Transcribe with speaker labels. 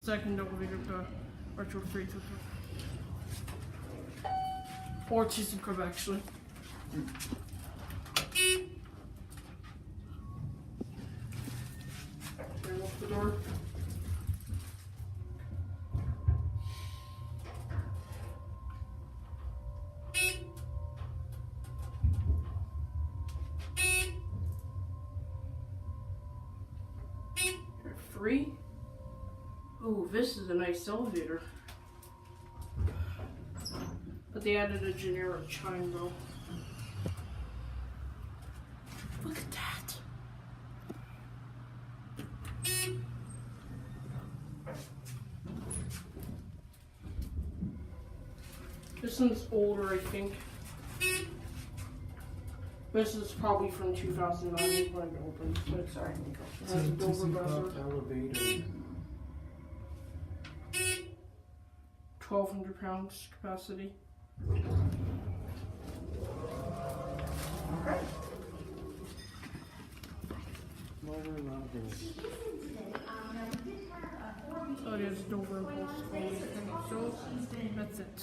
Speaker 1: second elevator to retro freight or ThyseenKrupp actually. Bring up the door. Free. Ooh, this is a nice elevator. But they added a generic chime though. Look at that. This one's older, I think. This is probably from 2009 when it opened, but it's alright. It has a Dover buzzer.
Speaker 2: Elevator.
Speaker 1: 1,200 pounds capacity.
Speaker 2: Okay. Lower level.
Speaker 1: So it is Dover impulse. So that's it.